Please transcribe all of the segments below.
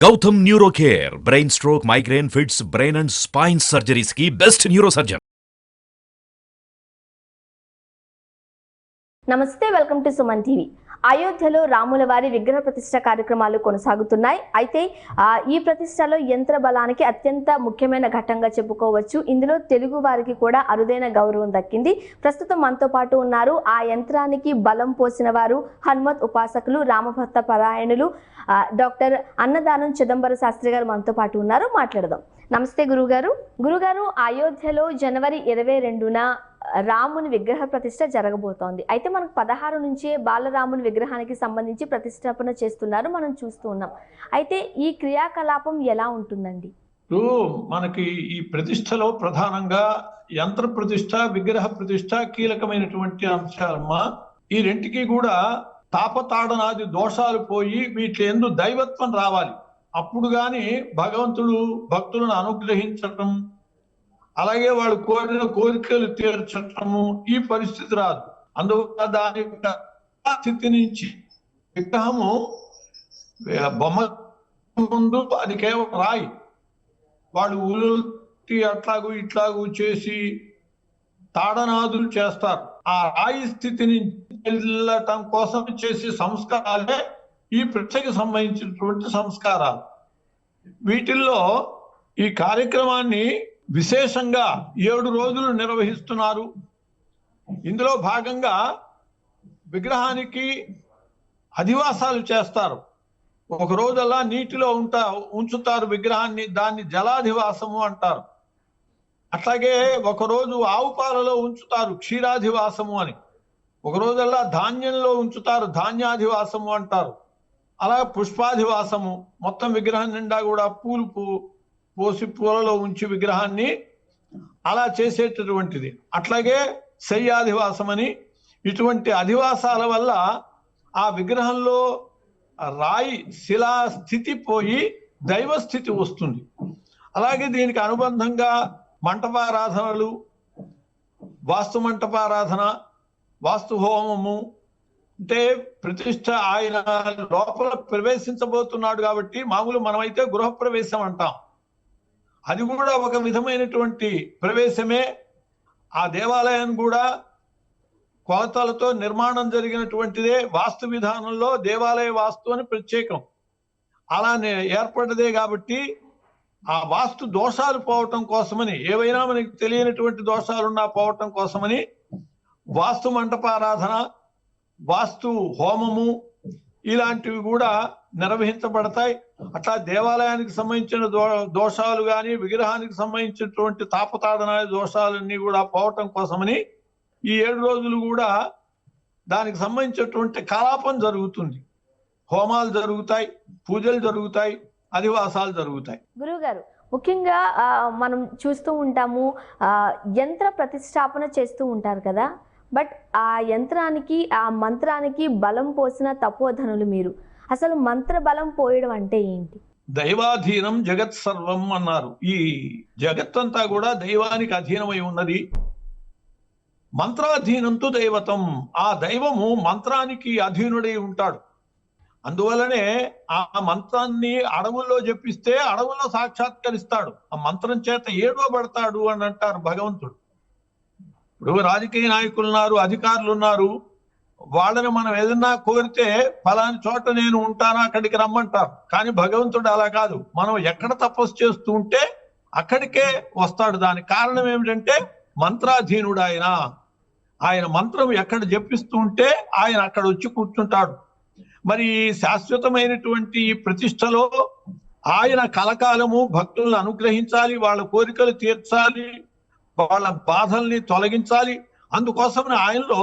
Gautam neuro care brain stroke migraine fits brain and spine surgeries కి best neuro surgeon. Namaste, welcome to Suman TV. అయోధ్యలో రాముల వారి విగ్రహ ప్రతిష్ట కార్యక్రమాలు కొనసాగుతున్నాయి. అయితే ఈ ప్రతిష్టలో యంత్ర బలానికి అత్యంత ముఖ్యమైన ఘట్టంగా చెప్పుకోవచ్చు. ఇందులో తెలుగు వారికి కూడా అరుదైన గౌరవం దక్కింది. ప్రస్తుతం మనతో పాటు ఉన్నారు ఆ యంత్రానికి బలం పోసిన వారు హనుమత్ ఉపాసకులు, రామభక్త పరాయణులు డాక్టర్ అన్నదానం చిదంబర శాస్త్రి గారు మనతో పాటు ఉన్నారు. మాట్లాడదాం. నమస్తే గురుగారు. గురుగారు, అయోధ్యలో జనవరి 22న రాముని విగ్రహ ప్రతిష్ట జరగబోతోంది. అయితే మనకు 16 నుంచే బాలరాముని విగ్రహానికి సంబంధించి ప్రతిష్టాపన చేస్తున్నారు, మనం చూస్తూ ఉన్నాం. అయితే ఈ క్రియాకలాపం ఎలా ఉంటుందండి? మనకి ఈ ప్రతిష్టలో ప్రధానంగా యంత్ర ప్రతిష్ట, విగ్రహ ప్రతిష్ట కీలకమైనటువంటి అంశాలమ్మా. ఈ రెంటికి కూడా తాపతాడనాది దోషాలు పోయి వీటి యందు దైవత్వం రావాలి. అప్పుడు గాని భగవంతుడు భక్తులను అనుగ్రహించటం, అలాగే వాళ్ళు కోరిన కోరికలు తీర్చటము ఈ పరిస్థితి రాదు. అందువల్ల దాని స్థితి నుంచి విగ్రహము బొమ్మ ముందు అది కేవలం రాయి, వాళ్ళు ఉల్టి అట్లాగూ ఇట్లాగూ చేసి తాడనాదులు చేస్తారు. ఆ రాయి స్థితిని వెళ్ళటం కోసం చేసే సంస్కారాలే ఈ ప్రత్యేక సంబంధించినటువంటి సంస్కారాలు. వీటిల్లో ఈ కార్యక్రమాన్ని విశేషంగా 7 రోజులు నిర్వహిస్తున్నారు. ఇందులో భాగంగా విగ్రహానికి అధివాసాలు చేస్తారు. ఒక రోజల్లా నీటిలో ఉంచుతారు విగ్రహాన్ని, దాన్ని జలాధివాసము అంటారు. అట్లాగే ఒకరోజు ఆవు పాలలో ఉంచుతారు, క్షీరాధివాసము అని. ఒక రోజల్లా ధాన్యంలో ఉంచుతారు, ధాన్యాధివాసము అంటారు. అలా పుష్పాధివాసము, మొత్తం విగ్రహం నిండా కూడా పూలు పోసి పూలలో ఉంచి విగ్రహాన్ని అలా చేసేటటువంటిది. అట్లాగే శయ్యాధివాసం అని. ఇటువంటి అధివాసాల వల్ల ఆ విగ్రహంలో రాయి శిలా స్థితి పోయి దైవ స్థితి వస్తుంది. అలాగే దీనికి అనుబంధంగా మంటపారాధనలు, వాస్తు మంటపారాధన, వాస్తు హోమము, అంటే ప్రతిష్ట ఆయన లోపల ప్రవేశించబోతున్నాడు కాబట్టి మామూలు మనమైతే గృహప్రవేశం అంటాం, అది కూడా ఒక విధమైనటువంటి ప్రవేశమే. ఆ దేవాలయాన్ని కూడా కొలతలతో నిర్మాణం జరిగినటువంటిదే. వాస్తు విధానంలో దేవాలయ వాస్తు అని ప్రత్యేకం, అలానే ఏర్పడ్డదే. కాబట్టి ఆ వాస్తు దోషాలు పోవటం కోసమని, ఏవైనా మనకి తెలియనటువంటి దోషాలున్నా పోవటం కోసమని వాస్తు మంటపారాధన, వాస్తు హోమము ఇలాంటివి కూడా నిర్వహించబడతాయి. అట్లా దేవాలయానికి సంబంధించిన దోషాలు కానీ, విగ్రహానికి సంబంధించినటువంటి తాపతాడనాది దోషాలన్నీ కూడా పోవటం కోసమని ఈ 7 రోజులు కూడా దానికి సంబంధించినటువంటి కలాపం జరుగుతుంది. హోమాలు జరుగుతాయి, పూజలు జరుగుతాయి, అధివాసాలు జరుగుతాయి. గురువుగారు, ముఖ్యంగా మనం చూస్తూ ఉంటాము, యంత్ర ప్రతిష్టాపన చేస్తూ ఉంటారు కదా. బట్ ఆ యంత్రానికి, ఆ మంత్రానికి బలం పోసిన తపోధనులు మీరు. అసలు మంత్ర బలం పోయడం అంటే ఏంటి? దైవాధీనం జగత్ సర్వం అన్నారు. ఈ జగత్తంతా కూడా దైవానికి అధీనమై ఉన్నది. మంత్రాధీనంతో దైవతం, ఆ దైవము మంత్రానికి అధీనుడై ఉంటాడు. అందువలనే ఆ మంత్రాన్ని అడవుల్లో జపిస్తే అడవుల్లో సాక్షాత్కరిస్తాడు. ఆ మంత్రం చేత ఏడవబడతాడు అని అంటారు భగవంతుడు. ఇప్పుడు రాజకీయ నాయకులు ఉన్నారు, అధికారులు ఉన్నారు, వాళ్ళని మనం ఏదన్నా కోరితే ఫలాని చోట నేను ఉంటానా అక్కడికి రమ్మంటారు. కానీ భగవంతుడు అలా కాదు. మనం ఎక్కడ తపస్సు చేస్తూ ఉంటే అక్కడికే వస్తాడు. దానికి కారణం ఏమిటంటే మంత్రాధీనుడు ఆయన. ఆయన మంత్రం ఎక్కడ జపిస్తూ ఉంటే ఆయన అక్కడ వచ్చి కూర్చుంటాడు. మరి శాశ్వతమైనటువంటి ప్రతిష్టలో ఆయన కలకాలము భక్తులను అనుగ్రహించాలి, వాళ్ళ కోరికలు తీర్చాలి, వాళ్ళ బాధల్ని తొలగించాలి. అందుకోసం ఆయనలో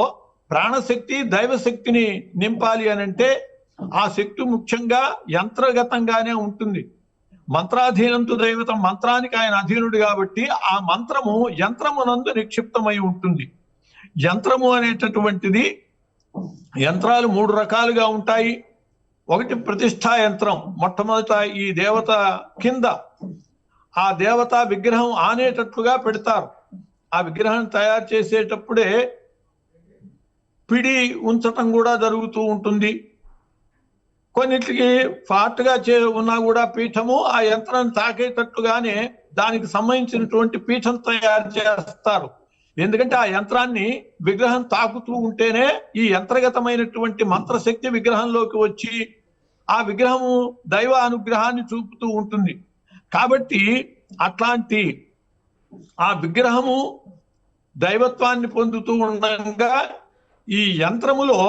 ప్రాణశక్తి, దైవశక్తిని నింపాలి అని అంటే ఆ శక్తి ముఖ్యంగా యంత్రగతంగానే ఉంటుంది. మంత్రాధీనంతో దైవతం, మంత్రానికి ఆయన అధీనుడు కాబట్టి ఆ మంత్రము యంత్రమునందు నిక్షిప్తమై ఉంటుంది. యంత్రము అనేటటువంటిది, యంత్రాలు 3 రకాలుగా ఉంటాయి. ఒకటి ప్రతిష్ఠా యంత్రం. మొట్టమొదట ఈ దేవత కింద ఆ దేవత విగ్రహం ఆనేటట్లుగా పెడతారు. ఆ విగ్రహం తయారు చేసేటప్పుడే పిడి ఉంచటం కూడా జరుగుతూ ఉంటుంది. కొన్నిటికి ఫ్లాట్గా ఉన్నా కూడా పీఠము ఆ యంత్రాన్ని తాకేటట్టుగానే దానికి సంబంధించినటువంటి పీఠం తయారు చేస్తారు. ఎందుకంటే ఆ యంత్రాన్ని విగ్రహం తాకుతూ ఉంటేనే ఈ యంత్రగతమైనటువంటి మంత్రశక్తి విగ్రహంలోకి వచ్చి ఆ విగ్రహము దైవ అనుగ్రహాన్ని చూపుతూ ఉంటుంది. కాబట్టి అట్లాంటి ఆ విగ్రహము దైవత్వాన్ని పొందుతూ ఉండగా ఈ యంత్రములో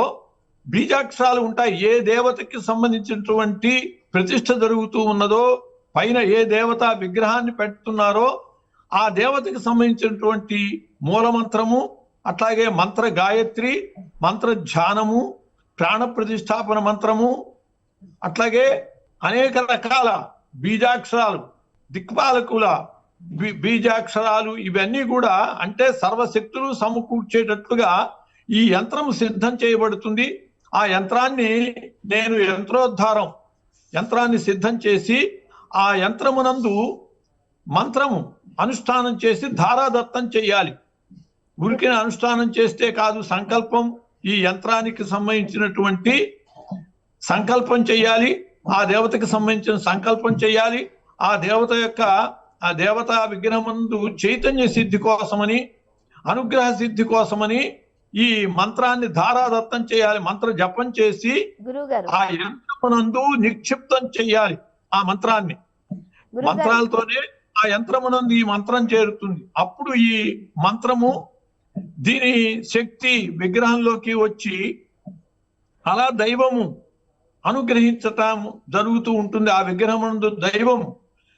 బీజాక్షరాలు ఉంటాయి. ఏ దేవతకి సంబంధించినటువంటి ప్రతిష్ఠ జరుగుతూ ఉన్నదో, పైన ఏ దేవత విగ్రహాన్ని పెడుతున్నారో ఆ దేవతకి సంబంధించినటువంటి మూలమంత్రము, అట్లాగే మంత్ర గాయత్రి, మంత్ర ధ్యానము, ప్రాణ ప్రతిష్టాపన మంత్రము, అట్లాగే అనేక రకాల బీజాక్షరాలు, దిక్పాలకుల బీజాక్షరాలు, ఇవన్నీ కూడా అంటే సర్వశక్తులు సమకూర్చేటట్లుగా ఈ యంత్రము సిద్ధం చేయబడుతుంది. ఆ యంత్రాన్ని నేను యంత్రాన్ని సిద్ధం చేసి ఆ యంత్రమునందు మంత్రము అనుష్ఠానం చేసి ధారాదత్తం చేయాలి. ఊరికిన అనుష్ఠానం చేస్తే కాదు, సంకల్పం, ఈ యంత్రానికి సంబంధించినటువంటి సంకల్పం చేయాలి. ఆ దేవతకి సంబంధించిన సంకల్పం చేయాలి. ఆ దేవత విగ్రహమందు చైతన్య సిద్ధి కోసమని, అనుగ్రహ సిద్ధి కోసమని ఈ మంత్రాన్ని ధారాదత్తం చేయాలి. మంత్ర జపం చేసి ఆ యంత్రమునందు నిక్షిప్తం చేయాలి. ఆ మంత్రాన్ని మంత్రాలతోనే ఆ యంత్రమునందు ఈ మంత్రం చేరుతుంది. అప్పుడు ఈ మంత్రము దీని శక్తి విగ్రహంలోకి వచ్చి అలా దైవము అనుగ్రహించటం జరుగుతూ ఉంటుంది. ఆ విగ్రహమునందు దైవము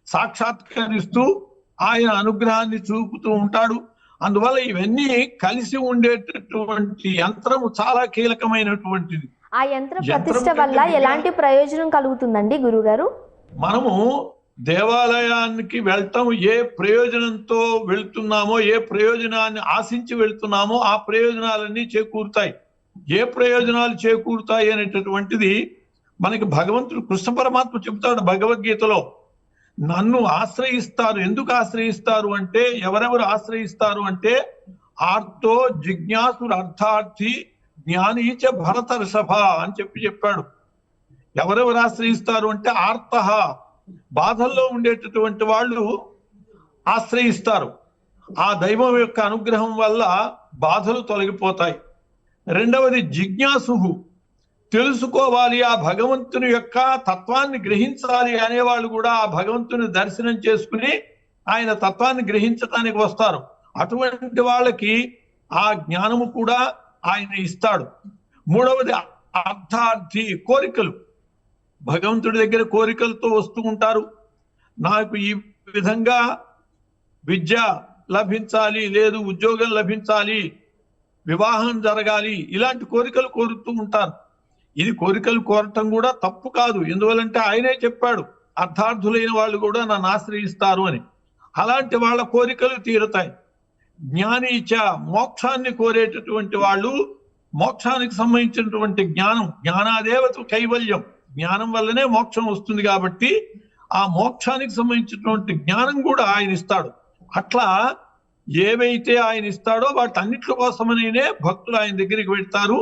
సాక్షాత్కరిస్తూ ఆయన అనుగ్రహాన్ని చూపుతూ ఉంటాడు. అందువల్ల ఇవన్నీ కలిసి ఉండేటటువంటి యంత్రము చాలా కీలకమైనటువంటిది. ఆ యంత్ర ప్రతిష్ఠ వల్ల ఎలాంటి ప్రయోజనం కలుగుతుందండి గురుగారు? మనము దేవాలయానికి వెళ్ళటం ఏ ప్రయోజనంతో వెళ్తున్నామో, ఏ ప్రయోజనాన్ని ఆశించి వెళ్తున్నామో ఆ ప్రయోజనాలన్నీ చేకూరుతాయి. ఏ ప్రయోజనాలు చేకూరుతాయి అనేటటువంటిది మనకి భగవంతుడు కృష్ణ పరమాత్మ చెబుతాడు భగవద్గీతలో. నన్ను ఆశ్రయిస్తారు. ఎందుకు ఆశ్రయిస్తారు అంటే, ఎవరెవరు ఆశ్రయిస్తారు అంటే, ఆర్తో జిజ్ఞాసుడు అర్థార్థి జ్ఞానీచ భరత ఋషభ అని చెప్పాడు. ఎవరెవరు ఆశ్రయిస్తారు అంటే ఆర్తః, బాధల్లో ఉండేటటువంటి వాళ్ళు ఆశ్రయిస్తారు. ఆ దైవం యొక్క అనుగ్రహం వల్ల బాధలు తొలగిపోతాయి. రెండవది జిజ్ఞాసుహు, తెలుసుకోవాలి, ఆ భగవంతుని యొక్క తత్వాన్ని గ్రహించాలి అనేవాళ్ళు కూడా ఆ భగవంతుని దర్శనం చేసుకుని ఆయన తత్వాన్ని గ్రహించటానికి వస్తారు. అటువంటి వాళ్ళకి ఆ జ్ఞానము కూడా ఆయన ఇస్తాడు. మూడవది అర్థార్థి, కోరికలు. భగవంతుడి దగ్గర కోరికలతో వస్తూ ఉంటారు. నాకు ఈ విధంగా విద్య లభించాలి, లేదు ఉద్యోగం లభించాలి, వివాహం జరగాలి, ఇలాంటి కోరికలు కోరుతూ ఉంటారు. ఇది కోరికలు కోరటం కూడా తప్పు కాదు. ఎందువలంటే ఆయనే చెప్పాడు, అర్థార్థులైన వాళ్ళు కూడా నన్ను ఆశ్రయిస్తారు అని. అలాంటి వాళ్ళ కోరికలు తీరుతాయి. జ్ఞానీచ, మోక్షాన్ని కోరేటటువంటి వాళ్ళు, మోక్షానికి సంబంధించినటువంటి జ్ఞానం, జ్ఞానాదేవత కైవల్యం, జ్ఞానం వల్లనే మోక్షం వస్తుంది. కాబట్టి ఆ మోక్షానికి సంబంధించినటువంటి జ్ఞానం కూడా ఆయన ఇస్తాడు. అట్లా ఏవైతే ఆయన ఇస్తాడో వాటన్నిటి కోసమనే భక్తులు ఆయన దగ్గరికి వెళ్తారు.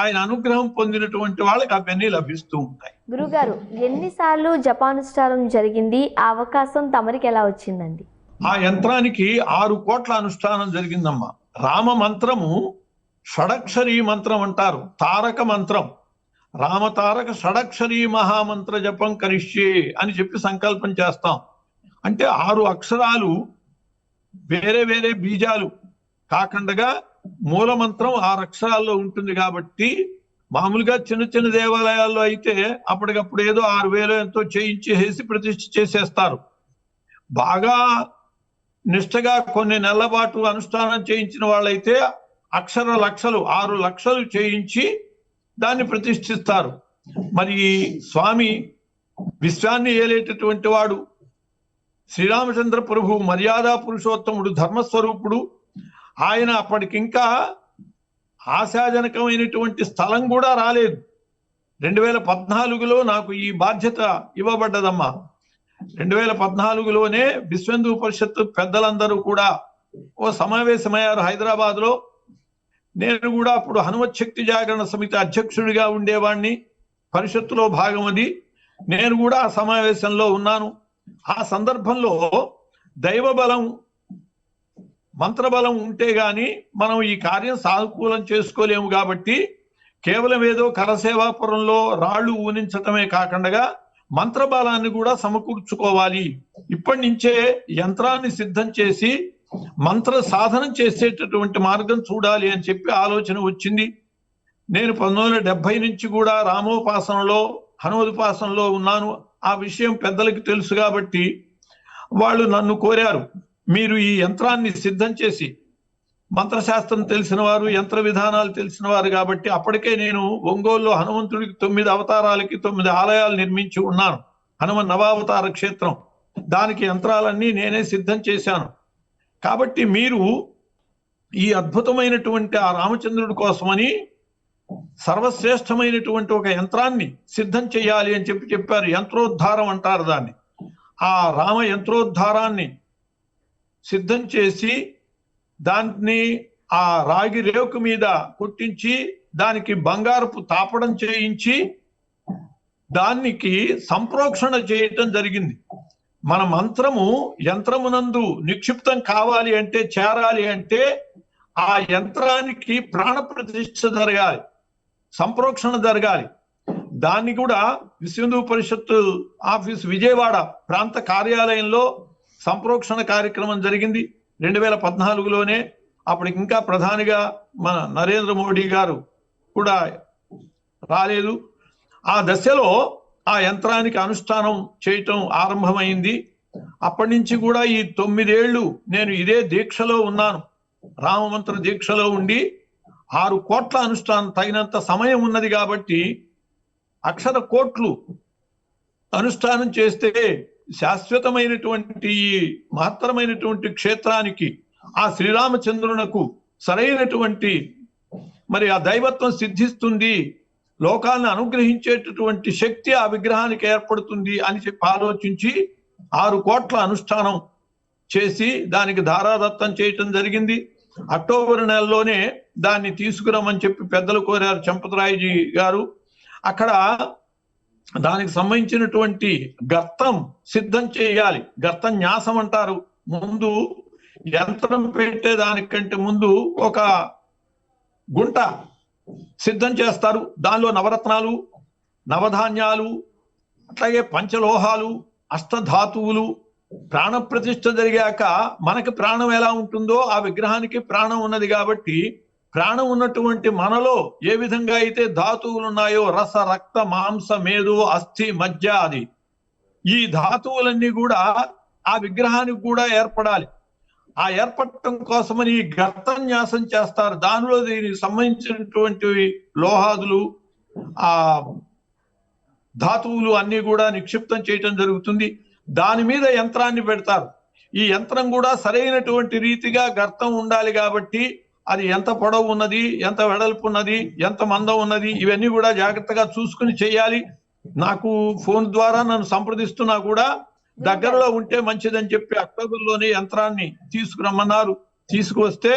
ఆయన అనుగ్రహం పొందినటువంటి వాళ్ళకి అవన్నీ లభిస్తూ ఉంటాయి. గురుగారు, ఎన్నిసార్లు జపానుష్ఠానం జరిగింది? ఆ అవకాశం తమరికి ఎలా వచ్చిందండి? ఆ యంత్రానికి 6 కోట్ల అనుష్ఠానం జరిగిందమ్మా. రామ మంత్రము షడక్షరీ మంత్రం అంటారు, తారక మంత్రం. రామతారక షడక్షరీ మహామంత్ర జపం కరిష్యే అని చెప్పి సంకల్పం చేస్తాం. అంటే 6 అక్షరాలు వేరే వేరే బీజాలు కాకుండా మూల మంత్రం 6 అక్షరాల్లో ఉంటుంది. కాబట్టి మామూలుగా చిన్న చిన్న దేవాలయాల్లో అయితే అప్పటికప్పుడు ఏదో 6,000 ఎంతో చేయించేసి ప్రతిష్ఠ చేసేస్తారు. బాగా నిష్ఠగా కొన్ని నెలల పాటు అనుష్ఠానం చేయించిన వాళ్ళైతే అక్షర లక్షలు, 6 లక్షలు చేయించి దాన్ని ప్రతిష్ఠిస్తారు. మరి స్వామి విశ్వాన్ని ఏలేటటువంటి వాడు శ్రీరామచంద్ర ప్రభు, మర్యాద పురుషోత్తముడు, ధర్మస్వరూపుడు. ఆయన అప్పటికింకా ఆశాజనకమైనటువంటి స్థలం కూడా రాలేదు. 2014లో నాకు ఈ బాధ్యత ఇవ్వబడ్డదమ్మా. 2014లోనే విశ్వేందు పరిషత్తు పెద్దలందరూ కూడా ఓ సమావేశమయ్యారు హైదరాబాద్ లో. నేను కూడా అప్పుడు హనుమత్ శక్తి జాగరణ సమితి అధ్యక్షుడిగా ఉండేవాడిని. పరిషత్తులో భాగం అది. నేను కూడా ఆ సమావేశంలో ఉన్నాను. ఆ సందర్భంలో దైవ బలం, మంత్రబలం ఉంటే గాని మనం ఈ కార్యం సానుకూలం చేసుకోలేము. కాబట్టి కేవలం ఏదో కరసేవాపురంలో రాళ్లు ఊనించటమే కాకుండా మంత్రబలాన్ని కూడా సమకూర్చుకోవాలి. ఇప్పటి నుంచే యంత్రాన్ని సిద్ధం చేసి మంత్ర సాధనం చేసేటటువంటి మార్గం చూడాలి అని చెప్పి ఆలోచన వచ్చింది. నేను 1970 నుంచి కూడా రామోపాసనలో, హనుమదుపాసనలో ఉన్నాను. ఆ విషయం పెద్దలకి తెలుసు కాబట్టి వాళ్ళు నన్ను కోరారు, మీరు ఈ యంత్రాన్ని సిద్ధం చేసి, మంత్రశాస్త్రం తెలిసిన వారు, యంత్ర విధానాలు తెలిసిన వారు కాబట్టి అప్పటికే నేను ఒంగోలులో హనుమంతుడికి 9 అవతారాలకి 9 ఆలయాలు నిర్మించి ఉన్నాను. హనుమ నవావతార క్షేత్రం, దానికి యంత్రాలన్నీ నేనే సిద్ధం చేశాను. కాబట్టి మీరు ఈ అద్భుతమైనటువంటి ఆ రామచంద్రుడి కోసమని సర్వశ్రేష్టమైనటువంటి ఒక యంత్రాన్ని సిద్ధం చేయాలి అని చెప్పారు. యంత్రోద్ధారం అంటారు దాన్ని. ఆ రామ యంత్రోద్ధారాన్ని సిద్ధం చేసి దాన్ని ఆ రాగి రేకు మీద కొట్టించి దానికి బంగారపు తాపడం చేయించి దానికి సంప్రోక్షణ చేయటం జరిగింది. మన మంత్రము యంత్రమునందు నిక్షిప్తం కావాలి అంటే, చేరాలి అంటే ఆ యంత్రానికి ప్రాణ ప్రతిష్ఠ జరగాలి, సంప్రోక్షణ జరగాలి. దాన్ని కూడా విశ్వ హిందూ పరిషత్తు ఆఫీస్ విజయవాడ ప్రాంత కార్యాలయంలో సంప్రోక్షణ కార్యక్రమం జరిగింది 2014లోనే. అప్పటికి ఇంకా ప్రధానిగా మన నరేంద్ర మోడీ గారు కూడా రాలేదు. ఆ దశలో ఆ యంత్రానికి అనుష్ఠానం చేయటం ఆరంభమైంది. అప్పటి నుంచి కూడా ఈ 9 ఏళ్ళు నేను ఇదే దీక్షలో ఉన్నాను. రామమంత్ర దీక్షలో ఉండి 6 కోట్ల అనుష్ఠానం, తగినంత సమయం ఉన్నది కాబట్టి అక్షర కోట్లు అనుష్ఠానం చేస్తే శాశ్వతమైనటువంటి మహత్తరమైనటువంటి క్షేత్రానికి, ఆ శ్రీరామచంద్రునకు సరైనటువంటి మరి ఆ దైవత్వం సిద్ధిస్తుంది, లోకాలను అనుగ్రహించేటటువంటి శక్తి ఆ విగ్రహానికి ఏర్పడుతుంది అని చెప్పి ఆలోచించి 6 కోట్ల అనుష్ఠానం చేసి దానికి ధారాదత్తం చేయటం జరిగింది. అక్టోబర్ నెలలోనే దాన్ని తీసుకురమ్మని చెప్పి పెద్దలు కోరారు, చంపతరాయజీ గారు. అక్కడ దానికి సంబంధించినటువంటి గర్తం సిద్ధం చేయాలి. గర్తం న్యాసం అంటారు. ముందు యంత్రం పెట్టే దానికంటే ముందు ఒక గుంట సిద్ధం చేస్తారు. దానిలో నవరత్నాలు, నవధాన్యాలు, అట్లాగే పంచలోహాలు, అష్టధాతువులు, ప్రాణ ప్రతిష్ఠ జరిగాక మనకి ప్రాణం ఎలా ఉంటుందో ఆ విగ్రహానికి ప్రాణం ఉన్నది. కాబట్టి ప్రాణం ఉన్నటువంటి మనలో ఏ విధంగా అయితే ధాతువులు ఉన్నాయో, రస, రక్త, మాంస, మేధు, అస్థి, మజ్జ, అది ఈ ధాతువులన్నీ కూడా ఆ విగ్రహానికి కూడా ఏర్పడాలి. ఆ ఏర్పడటం కోసమని ఈ గర్తన్యాసం చేస్తారు. దానిలో దీనికి సంబంధించినటువంటి లోహాదులు, ఆ ధాతువులు అన్ని కూడా నిక్షిప్తం చేయటం జరుగుతుంది. దాని మీద యంత్రాన్ని పెడతారు. ఈ యంత్రం కూడా సరైనటువంటి రీతిగా గర్తం ఉండాలి. కాబట్టి అది ఎంత పొడవు ఉన్నది, ఎంత వెడల్పు ఉన్నది, ఎంత మందం ఉన్నది, ఇవన్నీ కూడా జాగ్రత్తగా చూసుకుని చేయాలి. నాకు ఫోన్ ద్వారా నన్ను సంప్రదిస్తున్నా కూడా దగ్గరలో ఉంటే మంచిదని చెప్పి అక్టోబర్లోనే యంత్రాన్ని తీసుకురమ్మన్నారు. తీసుకువస్తే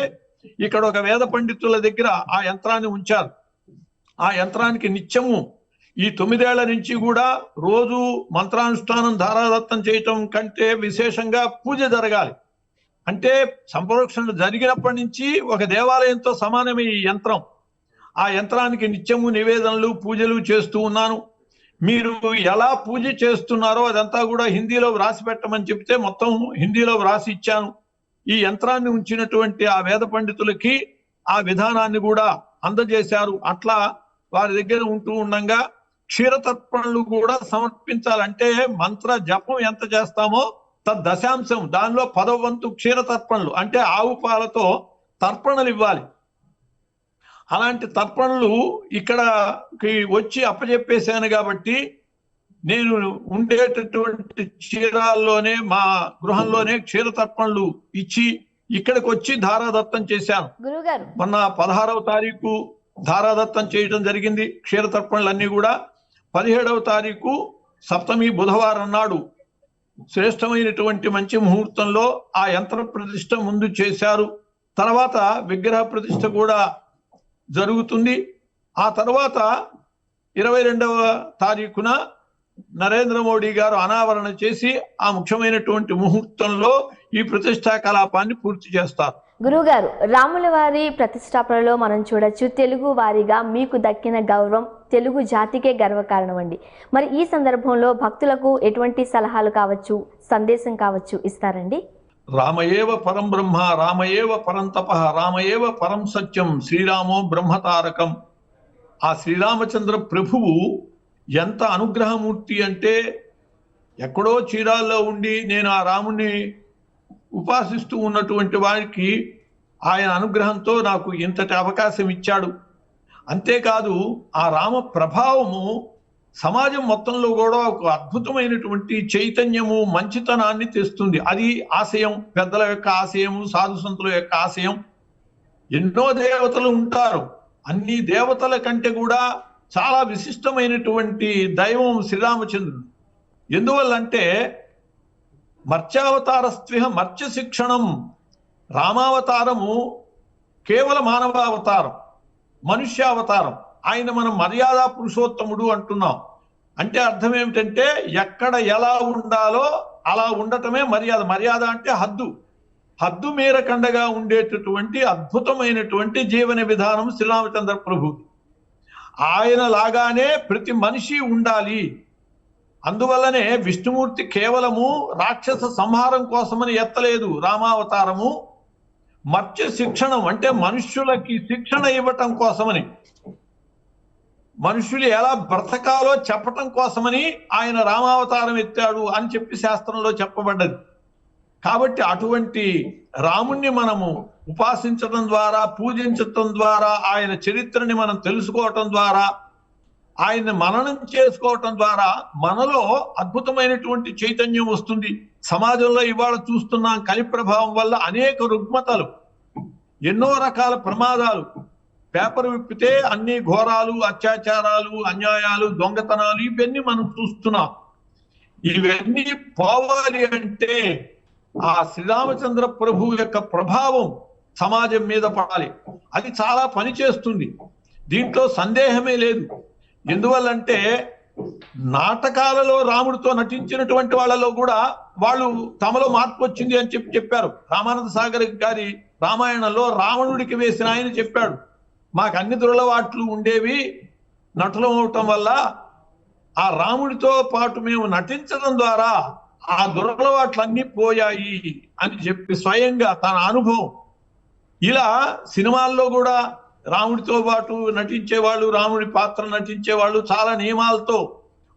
ఇక్కడ ఒక వేద పండితుల దగ్గర ఆ యంత్రాన్ని ఉంచారు. ఆ యంత్రానికి నిత్యము ఈ 9 ఏళ్ల నుంచి కూడా రోజు మంత్రానుష్ఠానం, ధారాదత్తం చేయటం కంటే విశేషంగా పూజ జరగాలి. అంటే సంప్రోక్షణ జరిగినప్పటి నుంచి ఒక దేవాలయంతో సమానమే ఈ యంత్రం. ఆ యంత్రానికి నిత్యము నివేదనలు, పూజలు చేస్తూ ఉన్నాను. మీరు ఎలా పూజ చేస్తున్నారో అదంతా కూడా హిందీలో వ్రాసి పెట్టమని చెప్తే మొత్తం హిందీలో వ్రాసి ఇచ్చాను. ఈ యంత్రాన్ని ఉంచినటువంటి ఆ వేద పండితులకి ఆ విధానాన్ని కూడా అందజేశారు. అట్లా వారి దగ్గర ఉంటూ ఉండగా క్షీరతర్పణలు కూడా సమర్పించాలంటే మంత్ర జపం ఎంత చేస్తామో తద్దశాంశం, దానిలో 10వ వంతు క్షీరతర్పణలు అంటే ఆవు పాలతో తర్పణలు ఇవ్వాలి. అలాంటి తర్పణలు ఇక్కడకి వచ్చి అప్పచెప్పేశాను. కాబట్టి నేను ఉండేటటువంటి క్షీరాల్లోనే, మా గృహంలోనే క్షీరతర్పణలు ఇచ్చి ఇక్కడికి వచ్చి ధారాదత్తం చేశాను. మొన్న 16వ తారీఖు ధారాదత్తం చేయడం జరిగింది. క్షీరతర్పణలన్నీ కూడా 17వ తారీఖు సప్తమి బుధవారం నాడు శ్రేష్టమైనటువంటి మంచి ముహూర్తంలో ఆ యంత్ర ప్రతిష్ఠ ముందు చేశారు. తర్వాత విగ్రహ ప్రతిష్ఠ కూడా జరుగుతుంది. ఆ తర్వాత 22వ తారీఖున నరేంద్ర మోడీ గారు అనావరణ చేసి ఆ ముఖ్యమైనటువంటి ముహూర్తంలో ఈ ప్రతిష్టా కలాపాన్ని పూర్తి చేస్తారు. గురువుగారు, రాముల వారి ప్రతిష్టాపనలో మనం చూడొచ్చు, తెలుగు వారిగా మీకు దక్కిన గౌరవం తెలుగు జాతికే గర్వకారణం అండి. మరి ఈ సందర్భంలో భక్తులకు ఎటువంటి సలహాలు కావచ్చు, సందేశం కావచ్చు ఇస్తారండి? రామయేవ పరం బ్రహ్మ, రామయేవ పరం తపః, రామయేవ పరం సత్యం, శ్రీరామో బ్రహ్మతారకం. ఆ శ్రీరామచంద్ర ప్రభువు ఎంత అనుగ్రహమూర్తి అంటే, ఎక్కడో చీరాల్లో ఉండి నేను ఆ రాముణ్ణి ఉపాసిస్తూ ఉన్నటువంటి వారికి ఆయన అనుగ్రహంతో నాకు ఇంతటి అవకాశం ఇచ్చాడు. అంతేకాదు ఆ రామ ప్రభావము సమాజం మొత్తంలో కూడా ఒక అద్భుతమైనటువంటి చైతన్యము, మంచితనాన్ని తెస్తుంది. అది ఆశయం, పెద్దల యొక్క ఆశయము, సాధు సంతుల యొక్క ఆశయం. ఎన్నో దేవతలు ఉంటారు, అన్ని దేవతల కంటే కూడా చాలా విశిష్టమైనటువంటి దైవం శ్రీరామచంద్రుడు. ఎందువల్లంటే మర్త్యావతారస్త్విహ మర్త్య శిక్షణం. రామావతారము కేవల మానవావతారం, మనుష్యావతారం. ఆయన మనం మర్యాద పురుషోత్తముడు అంటున్నాం. అంటే అర్థం ఏమిటంటే ఎక్కడ ఎలా ఉండాలో అలా ఉండటమే మర్యాద. మర్యాద అంటే హద్దు మేరకండగా ఉండేటటువంటి అద్భుతమైనటువంటి జీవన విధానం శ్రీరామచంద్ర ప్రభు. ఆయన లాగానే ప్రతి మనిషి ఉండాలి. అందువల్లనే విష్ణుమూర్తి కేవలము రాక్షస సంహారం కోసమని ఎత్తలేదు రామావతారము. మర్త్య శిక్షణం అంటే మనుష్యులకి శిక్షణ ఇవ్వటం కోసమని, మనుషులు ఎలా బ్రతకాలో చెప్పటం కోసమని ఆయన రామావతారం ఎత్తాడు అని చెప్పి శాస్త్రంలో చెప్పబడ్డది. కాబట్టి అటువంటి రాముణ్ణి మనము ఉపాసించడం ద్వారా, పూజించటం ద్వారా, ఆయన చరిత్రని మనం తెలుసుకోవటం ద్వారా, ఆయన్ని మననం చేసుకోవటం ద్వారా మనలో అద్భుతమైనటువంటి చైతన్యం వస్తుంది. సమాజంలో ఇవాళ చూస్తున్నాం, కలి ప్రభావం వల్ల అనేక రుగ్మతలు, ఎన్నో రకాల ప్రమాదాలు. పేపర్ విప్పితే అన్ని ఘోరాలు, అత్యాచారాలు, అన్యాయాలు, దొంగతనాలు ఇవన్నీ మనం చూస్తున్నాం. ఇవన్నీ పోవాలి అంటే ఆ శ్రీరామచంద్ర ప్రభు యొక్క ప్రభావం సమాజం మీద పడాలి. అది చాలా పని చేస్తుంది, దీంట్లో సందేహమే లేదు. ఎందువల్లంటే నాటకాలలో రాముడితో నటించినటువంటి వాళ్ళలో కూడా వాళ్ళు తమలో మార్పు వచ్చింది అని చెప్పారు. రామానంద సాగర్ గారి రామాయణంలో రావణుడికి వేసిన ఆయన చెప్పాడు, మాకు అన్ని దురలవాట్లు ఉండేవి, నటులం అవటం వల్ల ఆ రాముడితో పాటు మేము నటించడం ద్వారా ఆ దురలవాట్లన్నీ పోయాయి అని చెప్పి స్వయంగా తన అనుభవం. ఇలా సినిమాల్లో కూడా రాముడితో పాటు నటించేవాళ్ళు, రాముడి పాత్ర నటించేవాళ్ళు చాలా నియమాలతో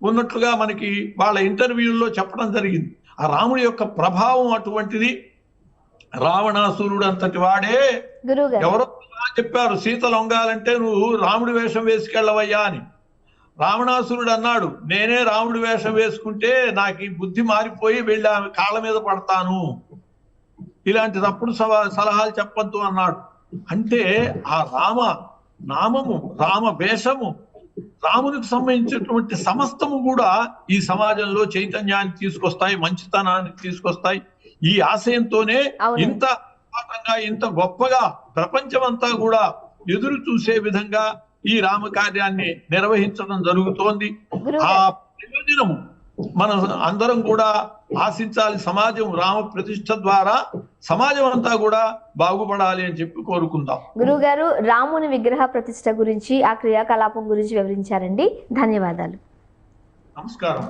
ఉన్నట్లుగా మనకి వాళ్ళ ఇంటర్వ్యూల్లో చెప్పడం జరిగింది. ఆ రాముడి యొక్క ప్రభావం అటువంటిది. రావణాసురుడు అంతటి వాడే. ఎవరో చెప్పారు, సీత లొంగాలంటే నువ్వు రాముడి వేషం వేసుకెళ్ళవయ్యా అని. రావణాసురుడు అన్నాడు, నేనే రాముడి వేషం వేసుకుంటే నాకు ఈ బుద్ధి మారిపోయి వెళ్ళి ఆమె కాళ్ళ మీద పడతాను, ఇలాంటి తప్పుడు సలహాలు చెప్పొద్దు అన్నాడు. అంటే ఆ రామ నామము, రామ వేషము, రామునికి సంబంధించినటువంటి సమస్తము కూడా ఈ సమాజంలో చైతన్యాన్ని తీసుకొస్తాయి, మంచితనాన్ని తీసుకొస్తాయి. ఈ ఆశయంతోనే ఇంత ఇంత గొప్పగా ప్రపంచమంతా కూడా ఎదురు చూసే విధంగా ఈ రామ కార్యాన్ని నిర్వహించడం జరుగుతోంది. ఆ ప్రయోజనము మనం అందరం కూడా ఆశించాలి. సమాజం రామ ప్రతిష్ఠ ద్వారా సమాజం అంతా కూడా బాగుపడాలి అని చెప్పి కోరుకుందాం. గురువు గారు, రాముని విగ్రహ ప్రతిష్ఠ గురించి, ఆ క్రియాకలాపం గురించి వివరించారండి. ధన్యవాదాలు. నమస్కారం.